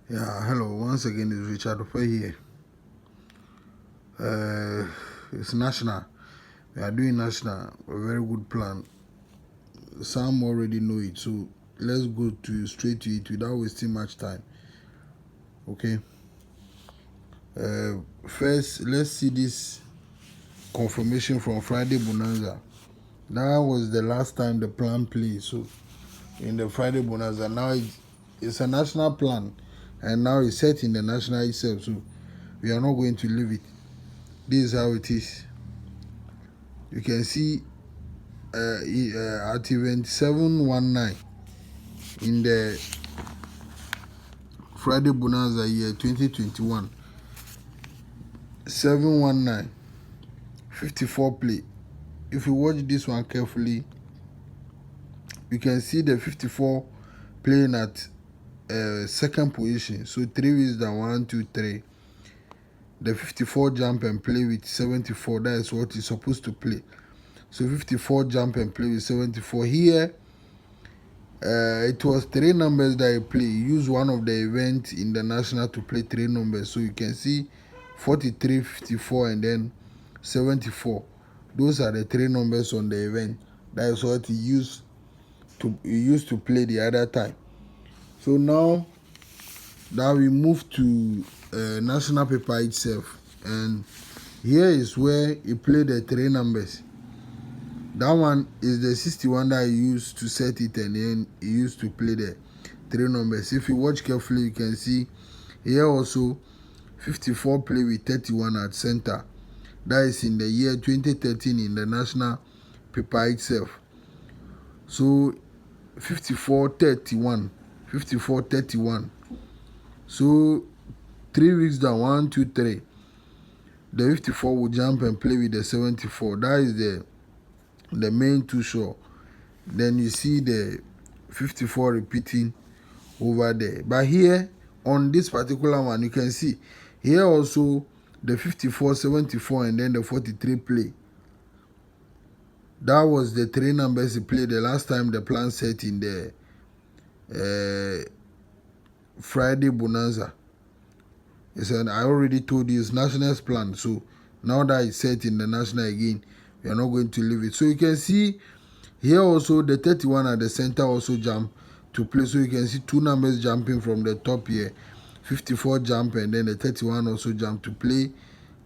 Yeah, hello. Once again, it's Richard Dupey here. It's national. We are doing national. A very good plan. Some already know it, so let's go straight to it without wasting much time. Okay. First, let's see this confirmation from Friday Bonanza. That was the last time the plan played. So in the Friday Bonanza, now it's a national plan, and now it's set in the national itself. So we are not going to leave it. This is how it is. You can see at event 719 in the Friday Bonanza year 2021. 719 54 play. If you watch this one carefully, you can see the 54 playing at second position. So 3 weeks down, 1, 2, 3. The 54 jump and play with 74. That is what it's supposed to play. So 54 jump and play with 74. Here, it was 3 numbers that I play. Use one of the events in the national to play 3 numbers. So you can see 43, 54, and then 74. Those are the 3 numbers on the event. That is what he used to play the other time. So now that we move to national paper itself, and here is where he played the 3 numbers. That one is the 61 that I used to set it, and then he used to play the 3 numbers. If you watch carefully, you can see here also 54 play with 31 at center. That is in the year 2013 in the national paper itself. So 54, 31. 54, 31. So 3 weeks down, 1, 2, 3. The 54 will jump and play with the 74. That is the main 2 short. Then you see the 54 repeating over there. But here on this particular one, you can see here also the 54, 74, and then the 43 play. That was the 3 numbers he played the last time the plan set in the Friday Bonanza. He said, I already told you it's national's plan. So now that it's set in the national again, we are not going to leave it. So you can see here also the 31 at the center also jump to play. So you can see 2 numbers jumping from the top here. 54 jump, and then the 31 also jump to play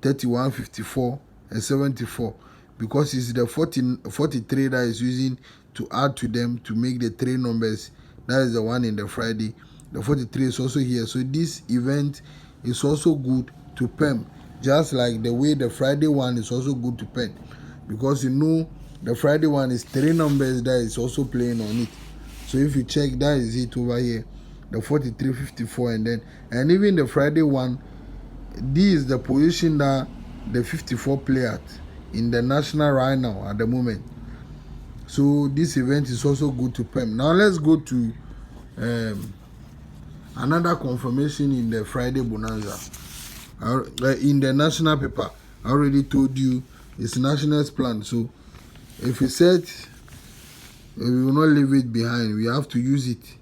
31, 54, and 74. Because it's the 43 that is using to add to them to make the 3 numbers. That is the one in the Friday. The 43 is also here. So this event is also good to PERM. Just like the way the Friday one is also good to PERM. Because you know the Friday one is 3 numbers that is also playing on it. So if you check, that is it over here. The 43, 54, and even the Friday one, this is the position that the 54 play at in the national right now at the moment. So this event is also good to PERM. Now let's go to another confirmation in the Friday Bonanza. In the national paper, I already told you it's national's plan. So if we said we will not leave it behind, we have to use it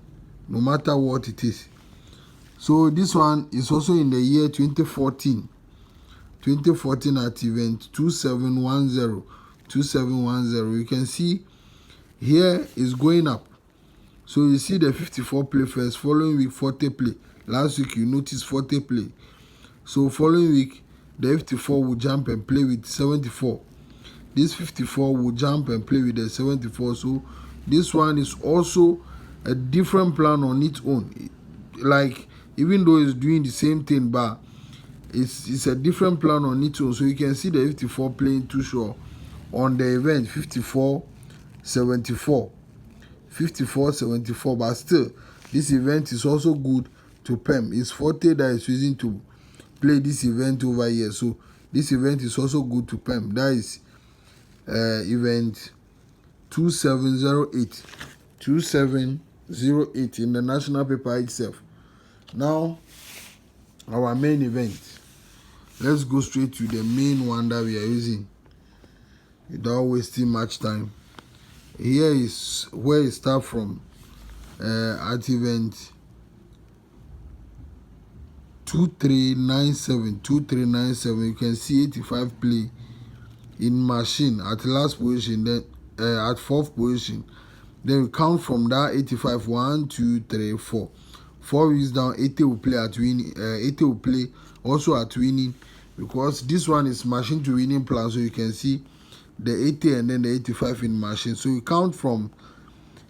no matter what it is. So this one is also in the year 2014. 2014 at event 2710. 2710. You can see here is going up. So you see the 54 play first, following week 40 play. Last week you notice 40 play. So following week the 54 will jump and play with 74. This 54 will jump and play with the 74. So this one is also a different plan on its own. Like, even though it's doing the same thing, but it's a different plan on its own. So you can see the 54 playing 2 short on the event 54, 74. 54, 74. But still, this event is also good to PERM. It's 40 that is using to play this event over here. So this event is also good to PERM. That is event 2708. 2708 in the national paper itself. Now, our main event. Let's go straight to the main one that we are using without wasting much time. Here is where it starts from at event 2397. You can see 85 play in machine at last position, then at fourth position. Then we count from that 85. 1, 2, 3, 4. 4 weeks down, 80 will play at winning. 80 will play also at winning, because this one is machine to winning plan. So you can see the 80 and then the 85 in machine. So we count from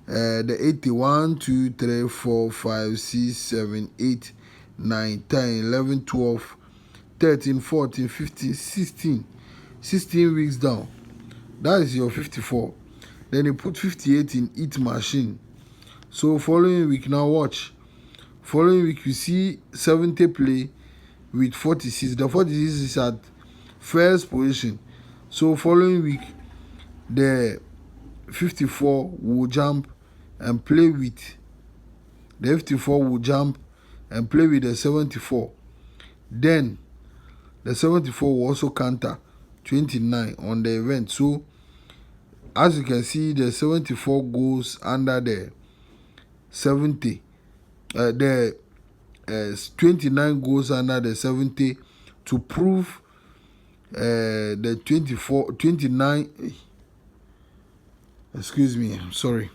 the 80. 1, 2, 3, 4, 5, 6, 7, 8, 9, 10, 11, 12, 13, 14, 15, 16. 16 weeks down. That is your 54. Then you put 58 in each machine. So following week, now watch. Following week, you see 70 play with 46. The 46 is at first position. So following week, the 54 will jump and play with the 54 will jump and play with the 74. Then the 74 will also counter 29 on the event. So as you can see, the 74 goes under the 70. The 29 goes under the 70 to prove the 29. Excuse me, I'm sorry.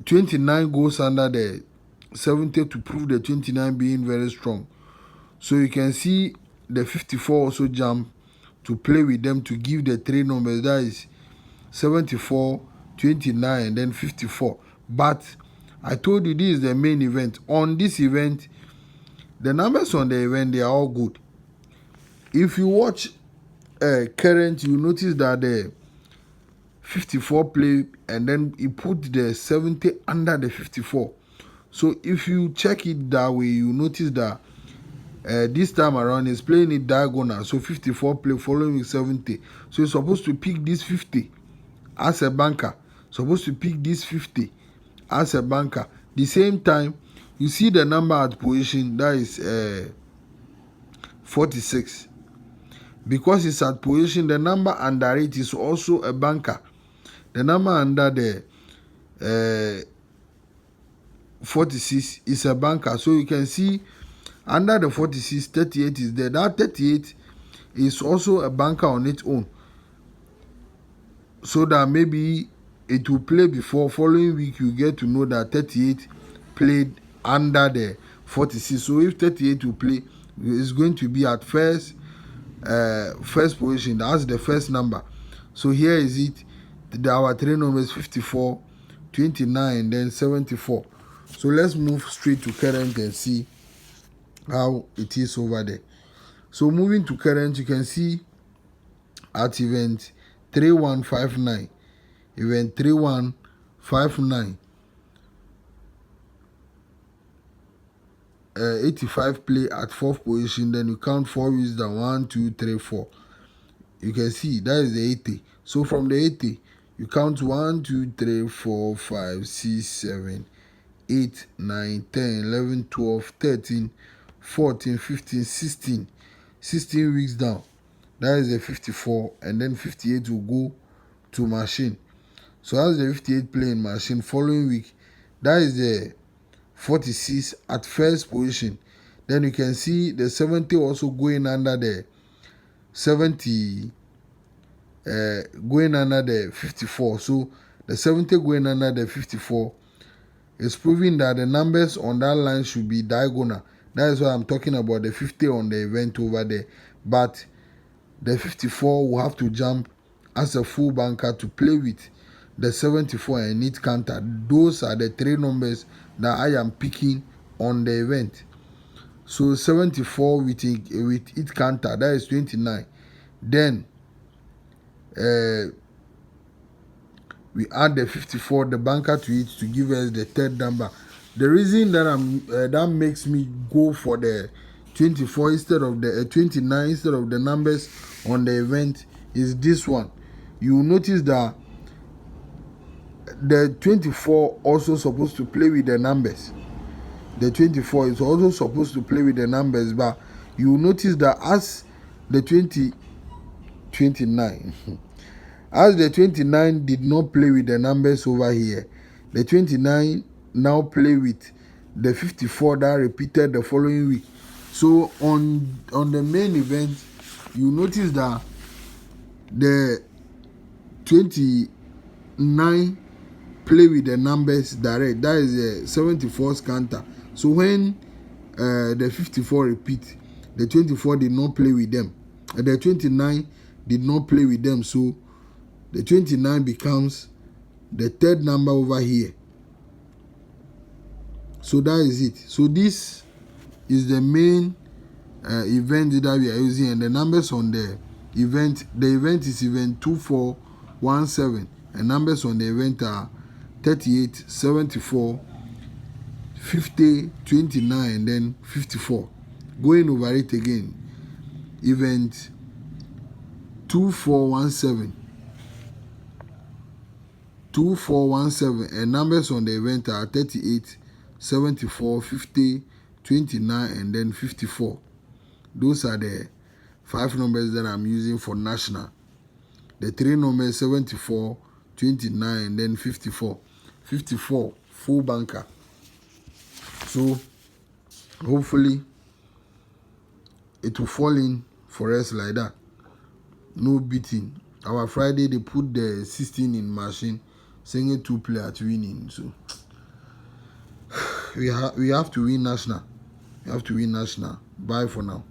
29 goes under the 70 to prove the 29 being very strong. So you can see the 54 also jump to play with them to give the three numbers. That is 74, 29, and then 54. But I told you this is the main event. On this event, the numbers on the event, they are all good. If you watch current, you notice that the 54 play and then he put the 70 under the 54. So if you check it that way, you notice that this time around is playing it diagonal. So 54 play following 70. So you're supposed to pick this 50 as a banker. Supposed to pick this 50 as a banker. The same time, you see the number at position, that is 46. Because it's at position, the number under it is also a banker. The number under the 46 is a banker. So you can see under the 46, 38 is there. That 38 is also a banker on its own. So that maybe it will play before. Following week, you get to know that 38 played under the 46. So if 38 will play, it's going to be at first position. That's the first number. So here is it. Our three numbers 54, 29, then 74. So let's move straight to current and see how it is over there. So moving to current, you can see at event 3159, event 3159, 85 play at fourth position. Then you count 4 weeks down. 1, 2, 3, 4. You can see that is the 80. So from the 80, you count 1, 2, 3, 4, 5, 6, 7, 8, 9, 10, 11, 12, 13, 14, 15, 16. 16 weeks down. That is the 54, and then 58 will go to machine. So that's the 58 playing machine. Following week, that is the 46 at first position. Then you can see the 70 also going under the 70, going under the 54. So the 70 going under the 54 is proving that the numbers on that line should be diagonal. That is why I'm talking about the 50 on the event over there. But the 54 will have to jump as a full banker to play with the 74 and its counter. Those are the three numbers that I am picking on the event. So 74 with its counter, that is 29. Then we add the 54, the banker to it, to give us the third number. The reason that that makes me go for the 24 instead of the 29 instead of the numbers on the event is this one. You will notice that the 24 also supposed to play with the numbers. The 24 is also supposed to play with the numbers, but you will notice that as the 29 as the 29 did not play with the numbers over here, the 29 now play with the 54 that repeated the following week. So on the main event, you notice that the 29 play with the numbers direct. That is a 74 counter. So when the 54 repeat, the 24 did not play with them. The 29 did not play with them. So the 29 becomes the third number over here. So that is it. So this is the main event that we are using, and the numbers on the event is event 2417, and numbers on the event are 38, 74, 50, 29, and then 54. Going over it again, event 2417, and numbers on the event are 38, 74, 50, 29, and then 54. Those are the 5 numbers that I'm using for national. The 3 numbers 74, 29, and then 54. 54 full banker. So hopefully it will fall in for us like that. No beating. Our Friday they put the 16 in machine, saying 2 players winning. So we have to win national. We have to win national. Bye for now.